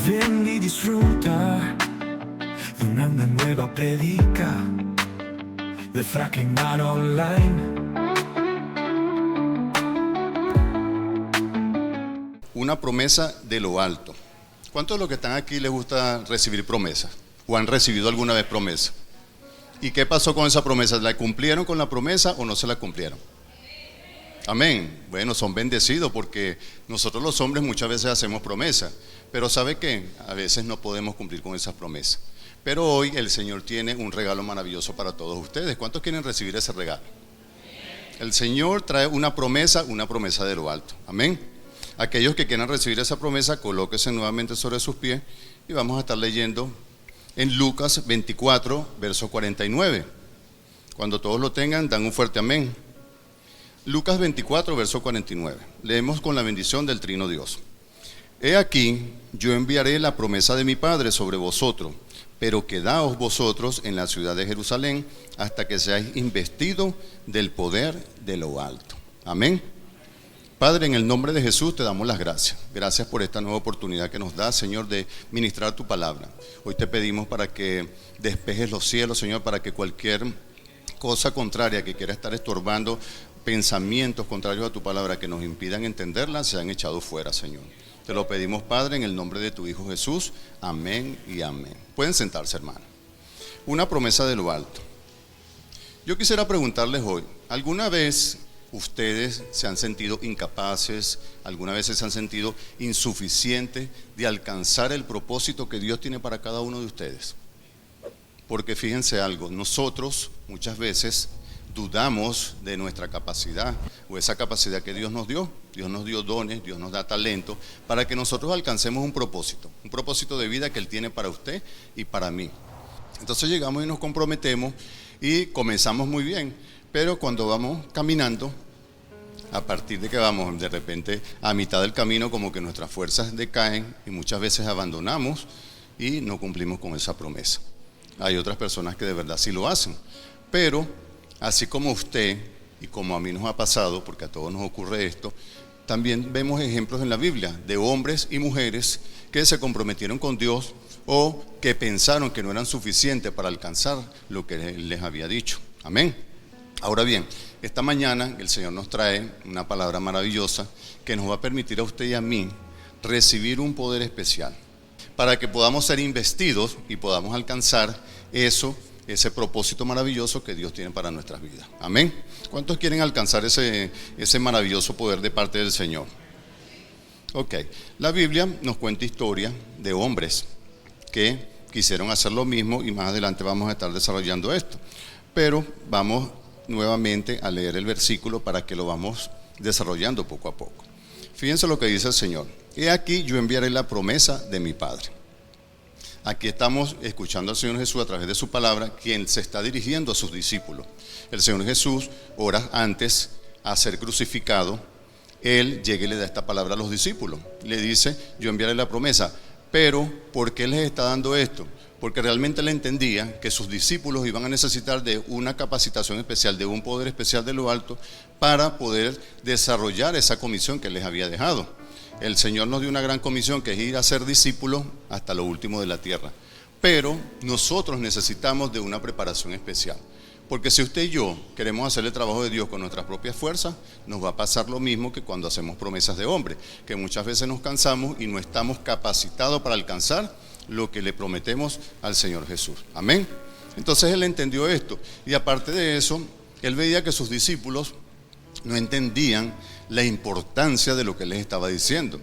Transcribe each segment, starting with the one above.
Ven y disfruta de una nueva predica de Fracking Man Online. Una promesa de lo alto. ¿Cuántos de los que están aquí les gusta recibir promesas? ¿O han recibido alguna vez promesa? ¿Y qué pasó con esa promesa? ¿La cumplieron con la promesa o no se la cumplieron? Amén. Bueno, son bendecidos porque nosotros los hombres muchas veces hacemos promesas, pero ¿sabe qué? A veces no podemos cumplir con esas promesas. Pero hoy el Señor tiene un regalo maravilloso para todos ustedes. ¿Cuántos quieren recibir ese regalo? El Señor trae una promesa de lo alto. Amén. Aquellos que quieran recibir esa promesa, colóquense nuevamente sobre sus pies y vamos a estar leyendo en Lucas 24, verso 49. Cuando todos lo tengan, dan un fuerte amén. Lucas 24, verso 49. Leemos con la bendición del Trino Dios. He aquí, yo enviaré la promesa de mi Padre sobre vosotros, pero quedaos vosotros en la ciudad de Jerusalén hasta que seáis investidos del poder de lo alto. Amén. Padre, en el nombre de Jesús te damos las gracias. Gracias por esta nueva oportunidad que nos da, Señor, de ministrar tu palabra. Hoy te pedimos para que despejes los cielos, Señor, para que cualquier cosa contraria que quiera estar estorbando, pensamientos contrarios a tu palabra que nos impidan entenderla, sean echados fuera, Señor. Te lo pedimos, Padre, en el nombre de tu Hijo Jesús. Amén y amén. Pueden sentarse, hermano. Una promesa de lo alto. Yo quisiera preguntarles hoy, ¿alguna vez ustedes se han sentido incapaces, alguna vez se han sentido insuficientes de alcanzar el propósito que Dios tiene para cada uno de ustedes? Porque fíjense algo, nosotros muchas veces dudamos de nuestra capacidad o esa capacidad que Dios nos dio. Dios nos dio dones, Dios nos da talento para que nosotros alcancemos un propósito de vida que Él tiene para usted y para mí. Entonces llegamos y nos comprometemos y comenzamos muy bien, pero cuando vamos caminando, a partir de que vamos de repente a mitad del camino, como que nuestras fuerzas decaen y muchas veces abandonamos y no cumplimos con esa promesa. Hay otras personas que de verdad sí lo hacen, pero así como usted y como a mí nos ha pasado, porque a todos nos ocurre esto, también vemos ejemplos en la Biblia de hombres y mujeres que se comprometieron con Dios o que pensaron que no eran suficientes para alcanzar lo que Él les había dicho. Amén. Ahora bien, esta mañana el Señor nos trae una palabra maravillosa que nos va a permitir a usted y a mí recibir un poder especial para que podamos ser investidos y podamos alcanzar ese propósito maravilloso que Dios tiene para nuestras vidas. Amén. ¿Cuántos quieren alcanzar ese maravilloso poder de parte del Señor? Ok, la Biblia nos cuenta historia de hombres que quisieron hacer lo mismo y más adelante vamos a estar desarrollando esto. Pero vamos nuevamente a leer el versículo para que lo vamos desarrollando poco a poco. Fíjense lo que dice el Señor. He aquí yo enviaré la promesa de mi Padre. Aquí estamos escuchando al Señor Jesús a través de su palabra, quien se está dirigiendo a sus discípulos. El Señor Jesús, horas antes a ser crucificado, Él llega y le da esta palabra a los discípulos. Le dice, yo enviaré la promesa. Pero, ¿por qué les está dando esto? Porque realmente Él entendía que sus discípulos iban a necesitar de una capacitación especial, de un poder especial de lo alto, para poder desarrollar esa comisión que Él les había dejado. El Señor nos dio una gran comisión que es ir a ser discípulos hasta lo último de la tierra. Pero nosotros necesitamos de una preparación especial. Porque si usted y yo queremos hacer el trabajo de Dios con nuestras propias fuerzas, nos va a pasar lo mismo que cuando hacemos promesas de hombre, que muchas veces nos cansamos y no estamos capacitados para alcanzar lo que le prometemos al Señor Jesús. Amén. Entonces Él entendió esto y aparte de eso, Él veía que sus discípulos no entendían la importancia de lo que Él les estaba diciendo.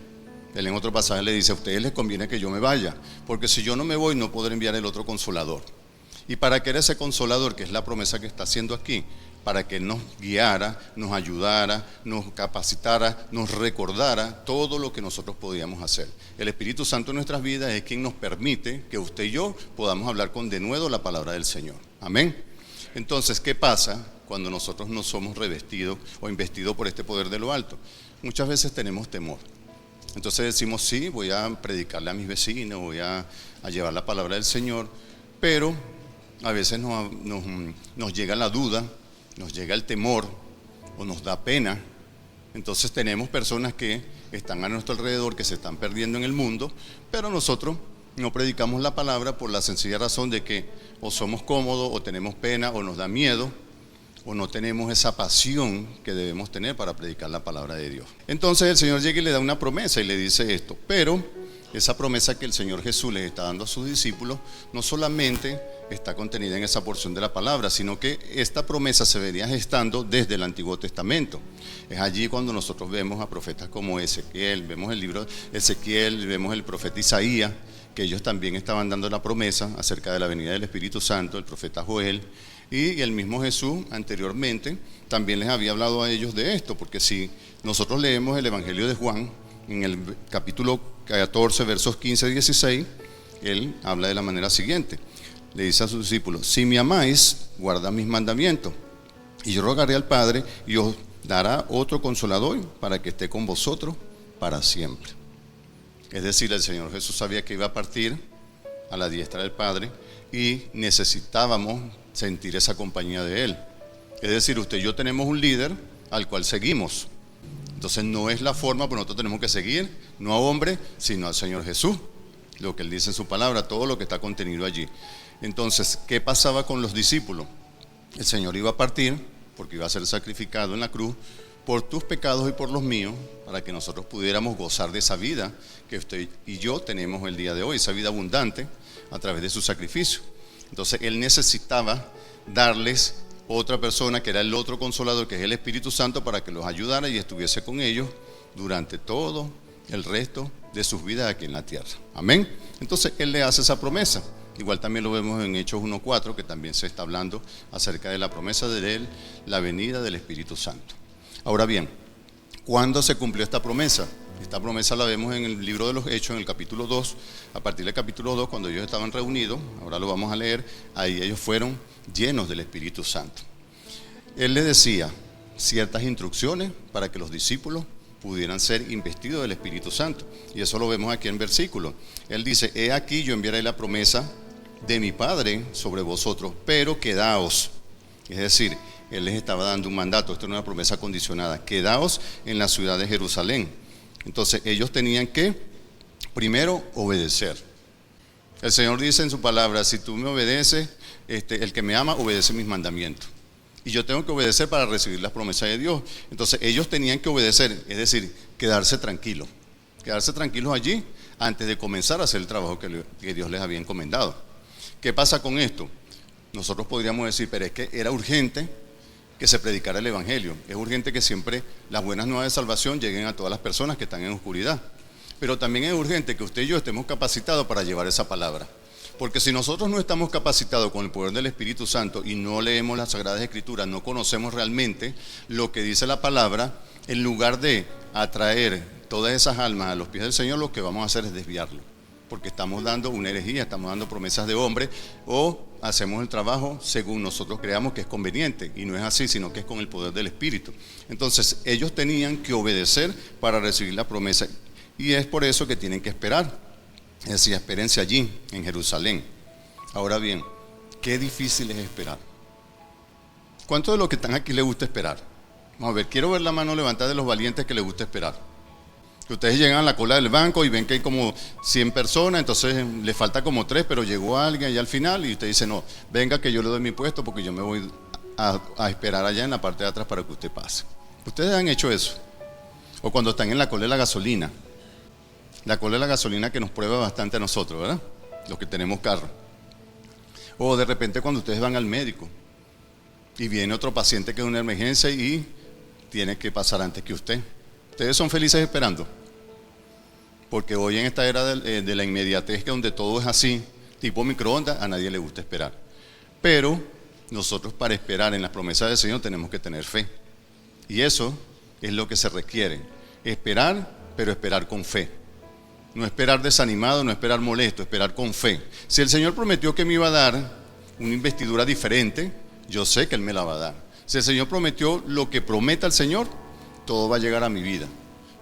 Él en otro pasaje le dice, a ustedes les conviene que yo me vaya, porque si yo no me voy no podré enviar el otro consolador. Y para que era ese consolador, que es la promesa que está haciendo aquí, para que nos guiara, nos ayudara, nos capacitara, nos recordara todo lo que nosotros podíamos hacer. El Espíritu Santo en nuestras vidas es quien nos permite que usted y yo podamos hablar con denuedo la palabra del Señor. Amén. Entonces, ¿qué pasa cuando nosotros no somos revestidos o investidos por este poder de lo alto? Muchas veces tenemos temor. Entonces decimos, sí, voy a predicarle a mis vecinos, voy a llevar la palabra del Señor, pero a veces nos llega la duda, nos llega el temor o nos da pena Entonces tenemos personas que están a nuestro alrededor, que se están perdiendo en el mundo, pero nosotros no predicamos la palabra por la sencilla razón de que o somos cómodos, o tenemos pena, o nos da miedo, o no tenemos esa pasión que debemos tener para predicar la palabra de Dios. Entonces el Señor llega y le da una promesa y le dice esto, pero esa promesa que el Señor Jesús les está dando a sus discípulos no solamente está contenida en esa porción de la palabra, sino que esta promesa se venía gestando desde el Antiguo Testamento. Es allí cuando nosotros vemos a profetas como Ezequiel, vemos el libro de Ezequiel, vemos el profeta Isaías, que ellos también estaban dando la promesa acerca de la venida del Espíritu Santo, el profeta Joel, y el mismo Jesús anteriormente también les había hablado a ellos de esto, porque si nosotros leemos el Evangelio de Juan, en el capítulo 14, versos 15 y 16, él habla de la manera siguiente. Le dice a sus discípulos: si me amáis, guardad mis mandamientos, y yo rogaré al Padre, y os dará otro consolador para que esté con vosotros para siempre. Es decir, el Señor Jesús sabía que iba a partir a la diestra del Padre y necesitábamos sentir esa compañía de Él. Es decir, usted y yo tenemos un líder al cual seguimos. Entonces no es la forma, pero nosotros tenemos que seguir, no a hombre, sino al Señor Jesús. Lo que Él dice en su palabra, todo lo que está contenido allí. Entonces, ¿qué pasaba con los discípulos? El Señor iba a partir, porque iba a ser sacrificado en la cruz, por tus pecados y por los míos, para que nosotros pudiéramos gozar de esa vida que usted y yo tenemos el día de hoy, esa vida abundante a través de su sacrificio. Entonces Él necesitaba darles otra persona que era el otro consolador, que es el Espíritu Santo, para que los ayudara y estuviese con ellos durante todo el resto de sus vidas aquí en la tierra. Amén. Entonces Él le hace esa promesa. Igual también lo vemos en Hechos 1:4, que también se está hablando acerca de la promesa de Él, la venida del Espíritu Santo. Ahora bien, ¿cuándo se cumplió esta promesa? Esta promesa la vemos en el libro de los Hechos, en el capítulo 2. A partir del capítulo 2, cuando ellos estaban reunidos, ahora lo vamos a leer, ahí ellos fueron llenos del Espíritu Santo. Él les decía ciertas instrucciones para que los discípulos pudieran ser investidos del Espíritu Santo. Y eso lo vemos aquí en versículo. Él dice: he aquí yo enviaré la promesa de mi Padre sobre vosotros, pero quedaos. Es decir, Él les estaba dando un mandato, esto era una promesa condicionada: quedaos en la ciudad de Jerusalén. Entonces ellos tenían que primero obedecer. El Señor dice en su palabra: si tú me obedeces, el que me ama obedece mis mandamientos. Y yo tengo que obedecer para recibir las promesas de Dios. Entonces ellos tenían que obedecer, es decir, quedarse tranquilos allí antes de comenzar a hacer el trabajo que Dios les había encomendado. ¿Qué pasa con esto? Nosotros podríamos decir: pero es que era urgente que se predicara el Evangelio, es urgente que siempre las buenas nuevas de salvación lleguen a todas las personas que están en oscuridad, pero también es urgente que usted y yo estemos capacitados para llevar esa palabra. Porque si nosotros no estamos capacitados con el poder del Espíritu Santo y no leemos las Sagradas Escrituras, no conocemos realmente lo que dice la palabra, en lugar de atraer todas esas almas a los pies del Señor, lo que vamos a hacer es desviarlo. Porque estamos dando una herejía, estamos dando promesas de hombre, o hacemos el trabajo según nosotros creamos que es conveniente, y no es así, sino que es con el poder del Espíritu. Entonces ellos tenían que obedecer para recibir la promesa, y es por eso que tienen que esperar. Es decir, espérense allí, en Jerusalén. Ahora bien, qué difícil es esperar. ¿Cuántos de los que están aquí les gusta esperar? Vamos a ver, quiero ver la mano levantada de los valientes que les gusta esperar. Que ustedes llegan a la cola del banco y ven que hay como 100 personas, entonces les falta como 3, pero llegó alguien allá al final y usted dice: no, venga que yo le doy mi puesto porque yo me voy a esperar allá en la parte de atrás para que usted pase. ¿Ustedes han hecho eso? O cuando están en la cola de la gasolina. La cola de la gasolina que nos prueba bastante a nosotros, ¿verdad? Los que tenemos carro. O de repente cuando ustedes van al médico y viene otro paciente que es una emergencia y tiene que pasar antes que usted. ¿Ustedes son felices esperando? Porque hoy en esta era de la inmediatez, que donde todo es así, tipo microondas, a nadie le gusta esperar. Pero nosotros, para esperar en las promesas del Señor, tenemos que tener fe. Y eso es lo que se requiere. Esperar, pero esperar con fe. No esperar desanimado, no esperar molesto, esperar con fe. Si el Señor prometió que me iba a dar una investidura diferente, yo sé que Él me la va a dar. Si el Señor prometió lo que prometa el Señor, todo va a llegar a mi vida,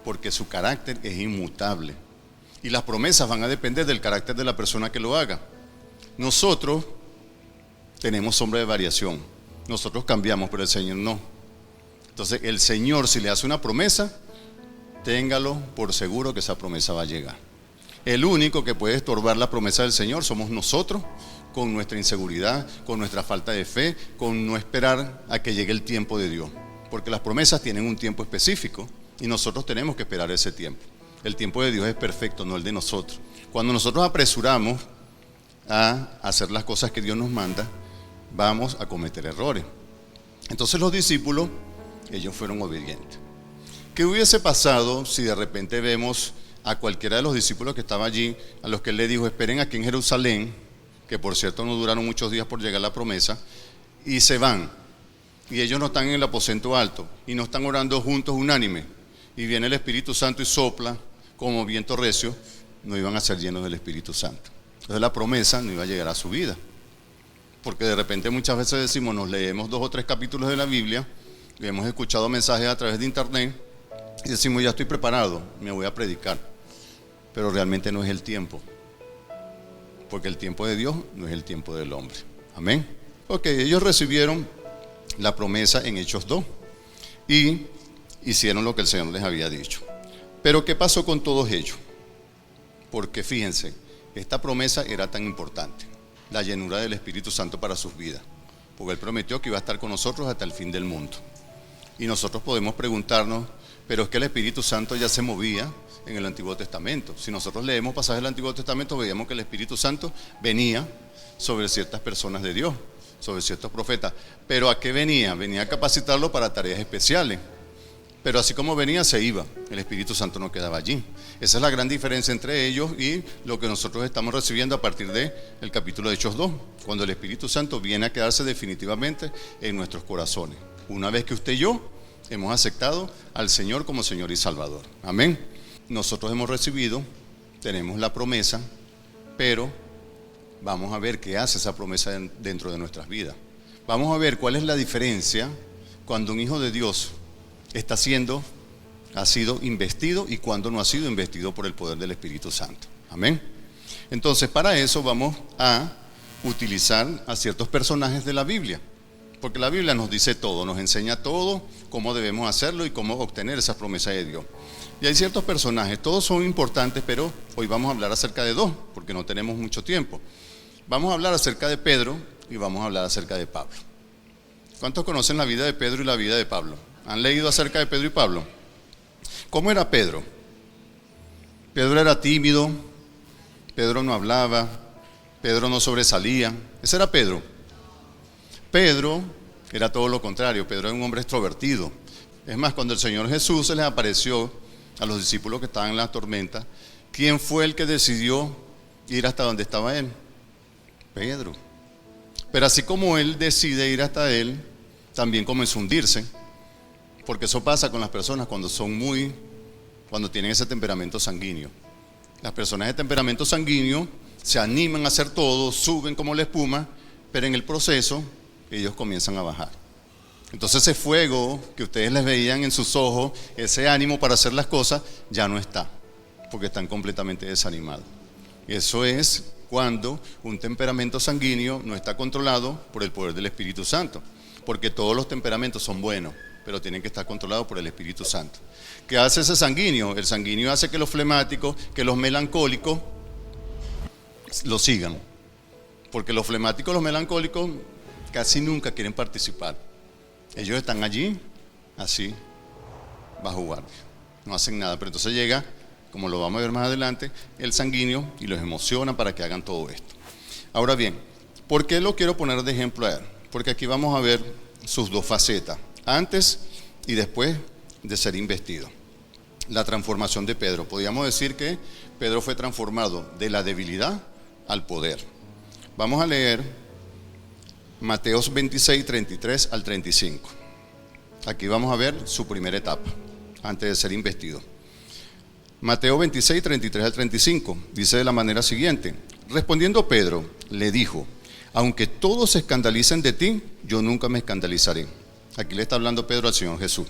porque su carácter es inmutable. Y las promesas van a depender del carácter de la persona que lo haga. Nosotros tenemos sombra de variación. Nosotros cambiamos, pero el Señor no. Entonces el Señor, si le hace una promesa, téngalo por seguro que esa promesa va a llegar. El único que puede estorbar la promesa del Señor somos nosotros, con nuestra inseguridad, con nuestra falta de fe, con no esperar a que llegue el tiempo de Dios. Porque las promesas tienen un tiempo específico y nosotros tenemos que esperar ese tiempo. El tiempo de Dios es perfecto, no el de nosotros. Cuando nosotros apresuramos a hacer las cosas que Dios nos manda, vamos a cometer errores. Entonces los discípulos, ellos fueron obedientes. ¿Qué hubiese pasado si de repente vemos a cualquiera de los discípulos que estaba allí, a los que él le dijo, esperen aquí en Jerusalén, que por cierto no duraron muchos días por llegar la promesa, y se van, y ellos no están en el aposento alto, y no están orando juntos unánime, y viene el Espíritu Santo y sopla como viento recio, no iban a ser llenos del Espíritu Santo? Entonces la promesa no iba a llegar a su vida, porque de repente muchas veces decimos, nos leemos 2 o 3 capítulos de la Biblia, y hemos escuchado mensajes a través de internet, y decimos, ya estoy preparado, me voy a predicar, pero realmente no es el tiempo, porque el tiempo de Dios no es el tiempo del hombre. Amén. Ok, ellos recibieron la promesa en Hechos 2 y hicieron lo que el Señor les había dicho. Pero ¿qué pasó con todos ellos? Porque fíjense, esta promesa era tan importante, la llenura del Espíritu Santo para sus vidas, porque Él prometió que iba a estar con nosotros hasta el fin del mundo. Y nosotros podemos preguntarnos, pero es que el Espíritu Santo ya se movía en el Antiguo Testamento. Si nosotros leemos pasajes del Antiguo Testamento, veíamos que el Espíritu Santo venía sobre ciertas personas de Dios, sobre ciertos profetas. ¿Pero a qué venía? Venía a capacitarlo para tareas especiales. Pero así como venía, se iba. El Espíritu Santo no quedaba allí. Esa es la gran diferencia entre ellos y lo que nosotros estamos recibiendo a partir del capítulo de Hechos 2, cuando el Espíritu Santo viene a quedarse definitivamente en nuestros corazones. Una vez que usted y yo hemos aceptado al Señor como Señor y Salvador. Amén. Nosotros hemos recibido, tenemos la promesa, pero vamos a ver qué hace esa promesa dentro de nuestras vidas. Vamos a ver cuál es la diferencia cuando un hijo de Dios ha sido investido y cuando no ha sido investido por el poder del Espíritu Santo. Amén. Entonces, para eso vamos a utilizar a ciertos personajes de la Biblia, porque la Biblia nos dice todo, nos enseña todo, cómo debemos hacerlo y cómo obtener esas promesas de Dios. Y hay ciertos personajes, todos son importantes, pero hoy vamos a hablar acerca de 2, porque no tenemos mucho tiempo. Vamos a hablar acerca de Pedro y vamos a hablar acerca de Pablo. ¿Cuántos conocen la vida de Pedro y la vida de Pablo? ¿Han leído acerca de Pedro y Pablo? ¿Cómo era Pedro? Pedro era tímido, Pedro no hablaba, Pedro no sobresalía. Ese era Pedro. Pedro era todo lo contrario, Pedro era un hombre extrovertido. Es más, cuando el Señor Jesús se les apareció a los discípulos que estaban en la tormenta, ¿quién fue el que decidió ir hasta donde estaba él? Pedro. Pero así como él decide ir hasta él, también comenzó a hundirse, porque eso pasa con las personas cuando tienen ese temperamento sanguíneo. Las personas de temperamento sanguíneo se animan a hacer todo, suben como la espuma, pero en el proceso ellos comienzan a bajar. Entonces ese fuego que ustedes les veían en sus ojos, ese ánimo para hacer las cosas, ya no está, porque están completamente desanimados. Eso es cuando un temperamento sanguíneo no está controlado por el poder del Espíritu Santo, porque todos los temperamentos son buenos, pero tienen que estar controlados por el Espíritu Santo. ¿Qué hace ese sanguíneo? El sanguíneo hace que los flemáticos, que los melancólicos lo sigan, porque los flemáticos, los melancólicos casi nunca quieren participar. Ellos están allí, así, bajo guardia, no hacen nada, pero entonces llega, como lo vamos a ver más adelante, el sanguíneo y los emociona para que hagan todo esto. Ahora bien, ¿por qué lo quiero poner de ejemplo a él? Porque aquí vamos a ver sus 2 facetas, antes y después de ser investido. La transformación de Pedro. Podríamos decir que Pedro fue transformado de la debilidad al poder. Vamos a leer Mateos 26, 33 al 35. Aquí vamos a ver su primera etapa, antes de ser investido. Mateo 26, 33 al 35, dice de la manera siguiente: respondiendo Pedro, le dijo, aunque todos se escandalicen de ti, yo nunca me escandalizaré. Aquí le está hablando Pedro al Señor Jesús.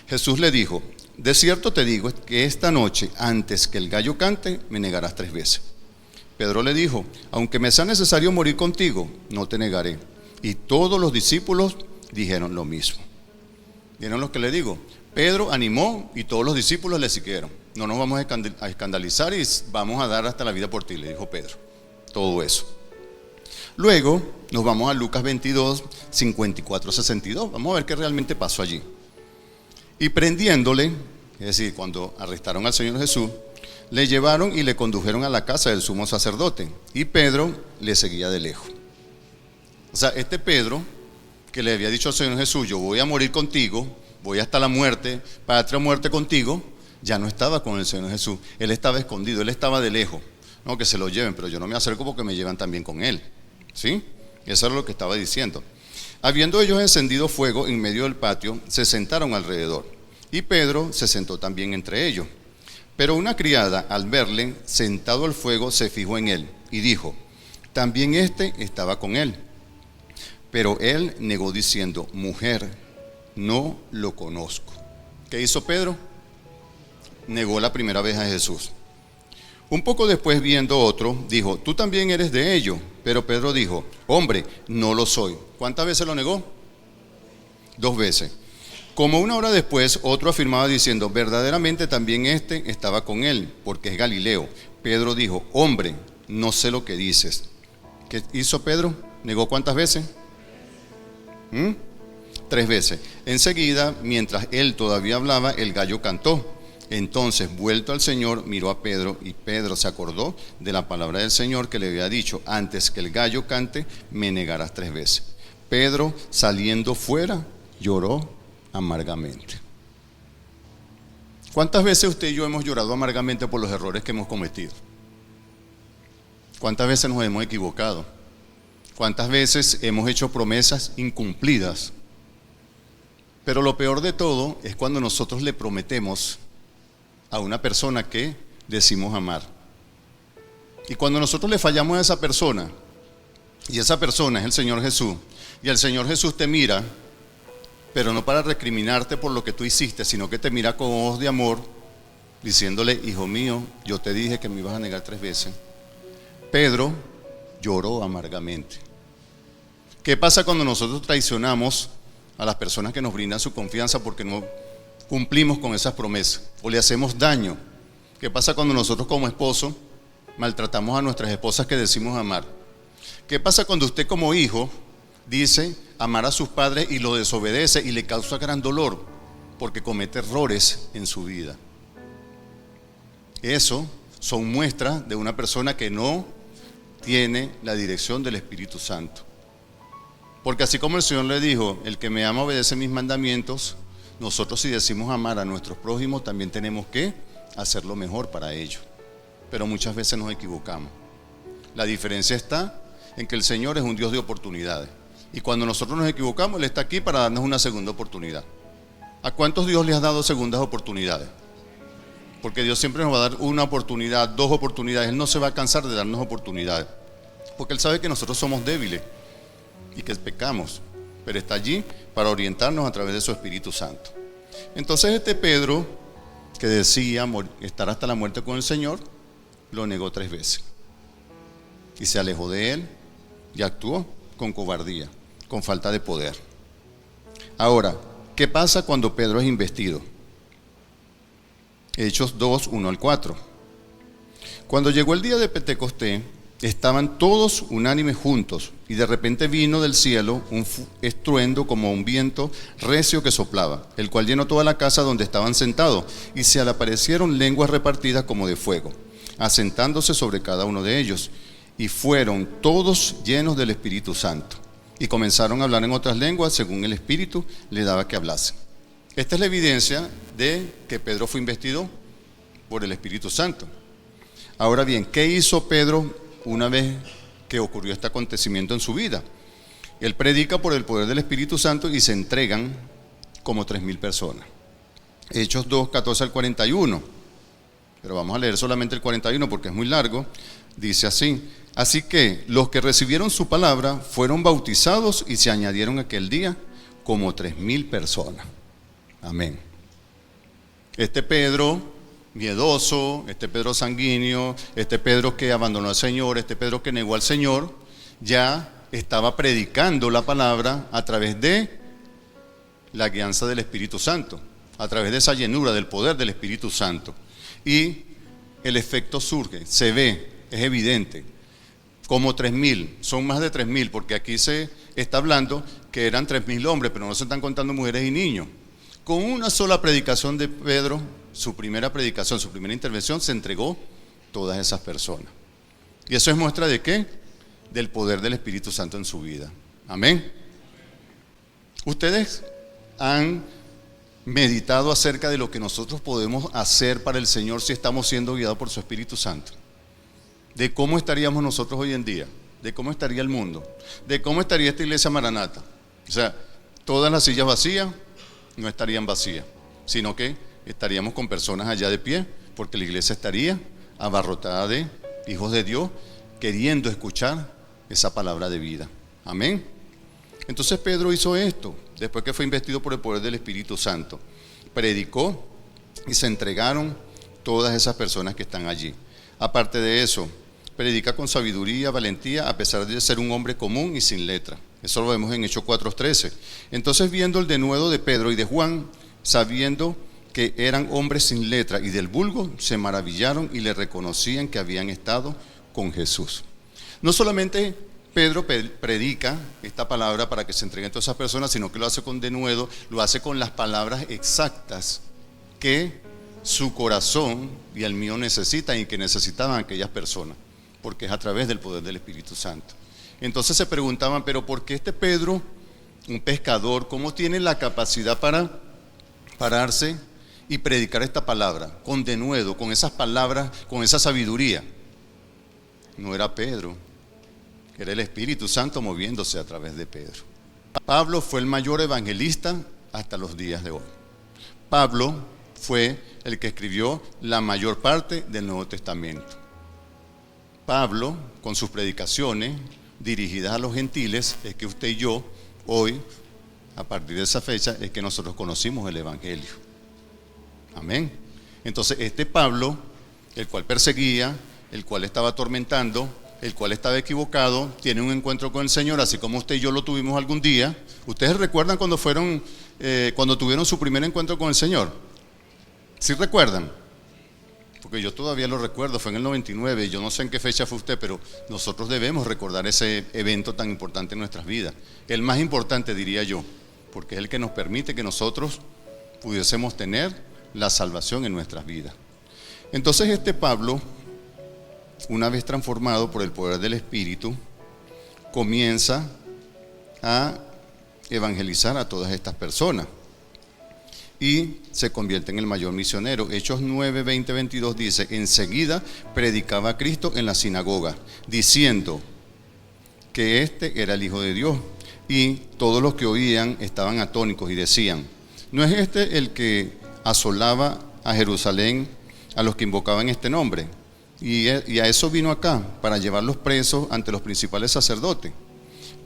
Jesús le dijo, de cierto te digo que esta noche, antes que el gallo cante, me negarás 3 veces. Pedro le dijo, aunque me sea necesario morir contigo, no te negaré. Y todos los discípulos dijeron lo mismo. ¿Vieron lo que le digo? Pedro animó y todos los discípulos le siguieron. No nos vamos a escandalizar y vamos a dar hasta la vida por ti, le dijo Pedro. Todo eso. Luego nos vamos a Lucas 22, 54, 62. Vamos a ver qué realmente pasó allí. Y prendiéndole, es decir, cuando arrestaron al Señor Jesús, le llevaron y le condujeron a la casa del sumo sacerdote. Y Pedro le seguía de lejos. O sea, este Pedro, que le había dicho al Señor Jesús, yo voy a morir contigo, voy hasta la muerte, patria o muerte contigo, ya no estaba con el Señor Jesús. Él estaba escondido, él estaba de lejos. No, que se lo lleven, pero yo no me acerco porque me llevan también con él. ¿Sí? Eso era lo que estaba diciendo. Habiendo ellos encendido fuego en medio del patio, se sentaron alrededor. Y Pedro se sentó también entre ellos. Pero una criada, al verle sentado al fuego, se fijó en él y dijo, también este estaba con él. Pero él negó diciendo, mujer, no lo conozco. ¿Qué hizo Pedro? Negó la primera vez a Jesús. Un poco después, viendo otro, dijo, tú también eres de ellos. Pero Pedro dijo, hombre, no lo soy. ¿Cuántas veces lo negó? 2 veces. Como una hora después, otro afirmaba diciendo, verdaderamente también este estaba con él, porque es Galileo. Pedro dijo, hombre, no sé lo que dices. ¿Qué hizo Pedro? ¿Negó cuántas veces? 3 veces. Enseguida, mientras él todavía hablaba, el gallo cantó. Entonces, vuelto al Señor, miró a Pedro y Pedro se acordó de la palabra del Señor que le había dicho, antes que el gallo cante, me negarás 3 veces. Pedro, saliendo fuera, lloró amargamente. ¿Cuántas veces usted y yo hemos llorado amargamente por los errores que hemos cometido? ¿Cuántas veces nos hemos equivocado? ¿Cuántas veces hemos hecho promesas incumplidas? Pero lo peor de todo es cuando nosotros le prometemos a una persona que decimos amar. Y cuando nosotros le fallamos a esa persona, y esa persona es el Señor Jesús, y el Señor Jesús te mira, pero no para recriminarte por lo que tú hiciste, sino que te mira con ojos de amor, diciéndole, hijo mío, yo te dije que me ibas a negar 3 veces. Pedro lloró amargamente. ¿Qué pasa cuando nosotros traicionamos a las personas que nos brindan su confianza porque no cumplimos con esas promesas o le hacemos daño? ¿Qué pasa cuando nosotros como esposo maltratamos a nuestras esposas que decimos amar? ¿Qué pasa cuando usted como hijo dice amar a sus padres y lo desobedece y le causa gran dolor porque comete errores en su vida? Eso son muestras de una persona que no tiene la dirección del Espíritu Santo. Porque así como el Señor le dijo, el que me ama obedece mis mandamientos, nosotros si decimos amar a nuestros prójimos también tenemos que hacer lo mejor para ellos. Pero muchas veces nos equivocamos. La diferencia está en que el Señor es un Dios de oportunidades. Y cuando nosotros nos equivocamos, Él está aquí para darnos una segunda oportunidad. ¿A cuántos Dios les ha dado segundas oportunidades? Porque Dios siempre nos va a dar una oportunidad, 2 oportunidades. Él no se va a cansar de darnos oportunidades. Porque Él sabe que nosotros somos débiles y que pecamos. Pero está allí para orientarnos a través de su Espíritu Santo. Entonces este Pedro, que decía estar hasta la muerte con el Señor, lo negó 3 veces. Y se alejó de Él y actuó con cobardía, con falta de poder. Ahora, ¿qué pasa cuando Pedro es investido? Hechos 2, 1 al 4. Cuando llegó el día de Pentecostés, estaban todos unánimes juntos, y de repente vino del cielo un estruendo como un viento recio que soplaba, el cual llenó toda la casa donde estaban sentados, y se le aparecieron lenguas repartidas como de fuego, asentándose sobre cada uno de ellos, y fueron todos llenos del Espíritu Santo, y comenzaron a hablar en otras lenguas según el Espíritu le daba que hablasen. Esta es la evidencia de que Pedro fue investido por el Espíritu Santo. Ahora bien, ¿qué hizo Pedro una vez que ocurrió este acontecimiento en su vida? Él predica por el poder del Espíritu Santo y se entregan como 3,000 personas. Hechos 2, 14 al 41. Pero vamos a leer solamente el 41 porque es muy largo. Dice así: así que los que recibieron su palabra fueron bautizados y se añadieron aquel día como 3,000 personas. Amén. Este Pedro miedoso, este Pedro sanguíneo, este Pedro que abandonó al Señor, este Pedro que negó al Señor, ya estaba predicando la palabra a través de la guianza del Espíritu Santo, a través de esa llenura del poder del Espíritu Santo. Y el efecto surge, se ve, es evidente. Como 3.000, son más de 3.000, porque aquí se está hablando que eran 3.000 hombres, pero no se están contando mujeres y niños. Con una sola predicación de Pedro, su primera predicación, su primera intervención, se entregó todas esas personas. ¿Y eso es muestra de qué? Del poder del Espíritu Santo en su vida. Amén. Ustedes han meditado acerca de lo que nosotros podemos hacer para el Señor si estamos siendo guiados por su Espíritu Santo. De cómo estaríamos nosotros hoy en día, de cómo estaría el mundo, de cómo estaría esta iglesia Maranata. O sea, todas las sillas vacías no estarían vacías, sino que estaríamos con personas allá de pie, porque la iglesia estaría abarrotada de hijos de Dios queriendo escuchar esa palabra de vida. Amén. Entonces Pedro hizo esto, después que fue investido por el poder del Espíritu Santo. Predicó y se entregaron todas esas personas que están allí. Aparte de eso, predica con sabiduría, valentía, a pesar de ser un hombre común y sin letra. Eso lo vemos en Hechos 4:13. Entonces, viendo el denuedo de Pedro y de Juan, sabiendo que eran hombres sin letra y del vulgo, se maravillaron y le reconocían que habían estado con Jesús. No solamente Pedro predica esta palabra para que se entreguen todas esas personas, sino que lo hace con denuedo, lo hace con las palabras exactas que su corazón y el mío necesitan y que necesitaban aquellas personas, porque es a través del poder del Espíritu Santo. Entonces se preguntaban, pero ¿por qué este Pedro, un pescador, cómo tiene la capacidad para pararse y predicar esta palabra con denuedo, con esas palabras, con esa sabiduría? No era Pedro, era el Espíritu Santo moviéndose a través de Pedro. Pablo fue el mayor evangelista hasta los días de hoy. Pablo fue el que escribió la mayor parte del Nuevo Testamento. Pablo, con sus predicaciones dirigidas a los gentiles, es que usted y yo hoy, a partir de esa fecha, es que nosotros conocimos el Evangelio. Amén. Entonces este Pablo, el cual perseguía, el cual estaba atormentando, el cual estaba equivocado, tiene un encuentro con el Señor, así como usted y yo lo tuvimos algún día. ¿Ustedes recuerdan cuando tuvieron su primer encuentro con el Señor? ¿Sí recuerdan? Porque yo todavía lo recuerdo, fue en el 99, yo no sé en qué fecha fue usted, pero nosotros debemos recordar ese evento tan importante en nuestras vidas. El más importante, diría yo, porque es el que nos permite que nosotros pudiésemos tener la salvación en nuestras vidas. Entonces este Pablo, una vez transformado por el poder del Espíritu, comienza a evangelizar a todas estas personas y se convierte en el mayor misionero. Hechos 9, 20, 22 dice: enseguida predicaba a Cristo en la sinagoga, diciendo que este era el Hijo de Dios, y todos los que oían estaban atónitos y decían: ¿no es este el que asolaba a Jerusalén a los que invocaban este nombre? Y a eso vino acá, para llevarlos presos ante los principales sacerdotes.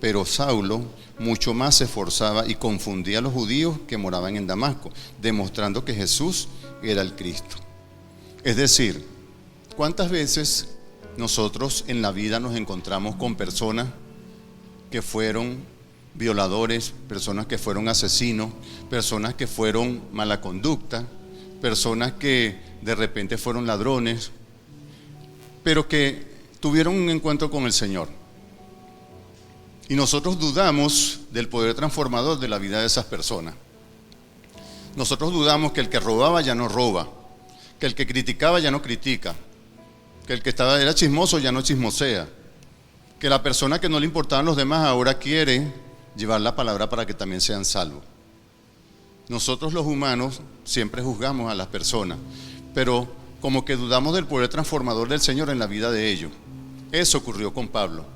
Pero Saulo mucho más se esforzaba y confundía a los judíos que moraban en Damasco, demostrando que Jesús era el Cristo. Es decir, ¿cuántas veces nosotros en la vida nos encontramos con personas que fueron violadores, personas que fueron asesinos, personas que fueron mala conducta, personas que de repente fueron ladrones, pero que tuvieron un encuentro con el Señor? Y nosotros dudamos del poder transformador de la vida de esas personas. Nosotros dudamos que el que robaba ya no roba, que el que criticaba ya no critica, que el que era chismoso ya no chismosea, que la persona que no le importaban los demás ahora quiere llevar la palabra para que también sean salvos. Nosotros los humanos siempre juzgamos a las personas, pero como que dudamos del poder transformador del Señor en la vida de ellos. Eso ocurrió con Pablo.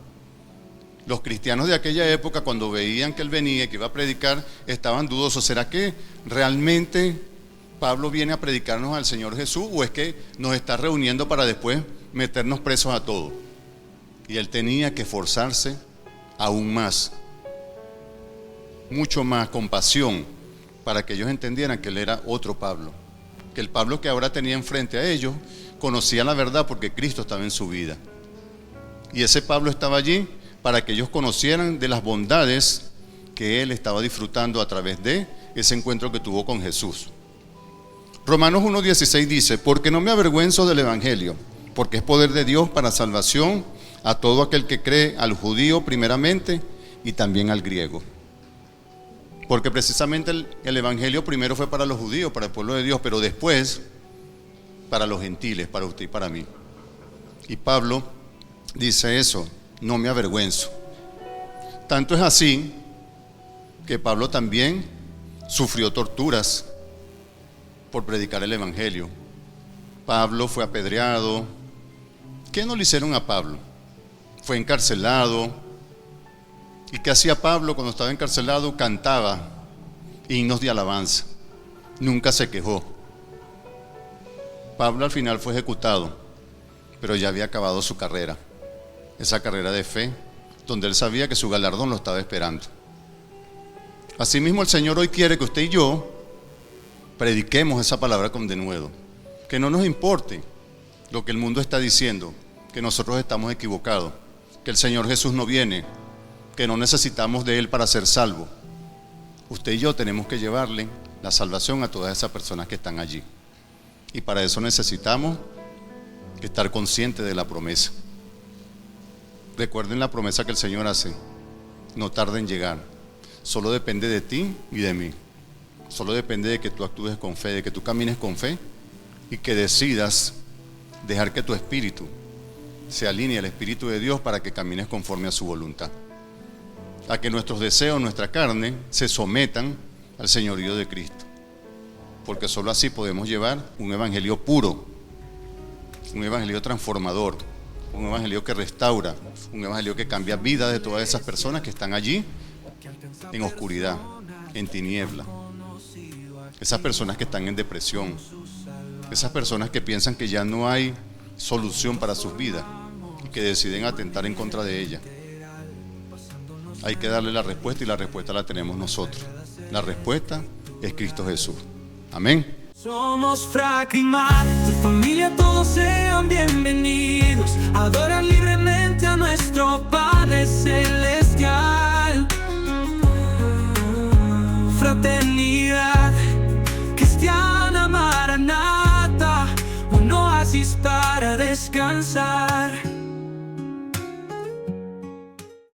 Los cristianos de aquella época, cuando veían que él venía, que iba a predicar, estaban dudosos. ¿Será que realmente Pablo viene a predicarnos al Señor Jesús, o es que nos está reuniendo para después meternos presos a todos? Y él tenía que esforzarse aún más, mucho más, con pasión, para que ellos entendieran que él era otro Pablo, que el Pablo que ahora tenía enfrente a ellos conocía la verdad porque Cristo estaba en su vida. Y ese Pablo estaba allí para que ellos conocieran de las bondades que él estaba disfrutando a través de ese encuentro que tuvo con Jesús. Romanos 1:16 dice: porque no me avergüenzo del Evangelio, porque es poder de Dios para salvación a todo aquel que cree, al judío primeramente y también al griego. Porque precisamente el Evangelio primero fue para los judíos, para el pueblo de Dios, pero después para los gentiles, para usted y para mí. Y Pablo dice eso: no me avergüenzo. Tanto es así que Pablo también sufrió torturas por predicar el Evangelio. Pablo fue apedreado. ¿Qué no le hicieron a Pablo? Fue encarcelado. ¿Y qué hacía Pablo cuando estaba encarcelado? Cantaba himnos de alabanza. Nunca se quejó. Pablo al final fue ejecutado, pero ya había acabado su carrera, esa carrera de fe, donde él sabía que su galardón lo estaba esperando. Asimismo, el Señor hoy quiere que usted y yo prediquemos esa palabra con denuedo, que no nos importe lo que el mundo está diciendo, que nosotros estamos equivocados, que el Señor Jesús no viene, que no necesitamos de Él para ser salvos. Usted y yo tenemos que llevarle la salvación a todas esas personas que están allí. Y para eso necesitamos estar conscientes de la promesa. Recuerden la promesa que el Señor hace: no tarde en llegar. Solo depende de ti y de mí. Solo depende de que tú actúes con fe, de que tú camines con fe y que decidas dejar que tu espíritu se alinee al Espíritu de Dios para que camines conforme a su voluntad. A que nuestros deseos, nuestra carne, se sometan al señorío de Cristo. Porque solo así podemos llevar un evangelio puro, un evangelio transformador, un evangelio que restaura, un evangelio que cambia vidas de todas esas personas que están allí en oscuridad, en tiniebla. Esas personas que están en depresión, esas personas que piensan que ya no hay solución para sus vidas y que deciden atentar en contra de ella. Hay que darle la respuesta, y la respuesta la tenemos nosotros. La respuesta es Cristo Jesús. Amén. Somos Fracking-Mar, tu familia, todos sean bienvenidos. Adorar libremente a nuestro Padre Celestial. Fraternidad cristiana, Maranata, un oasis para descansar.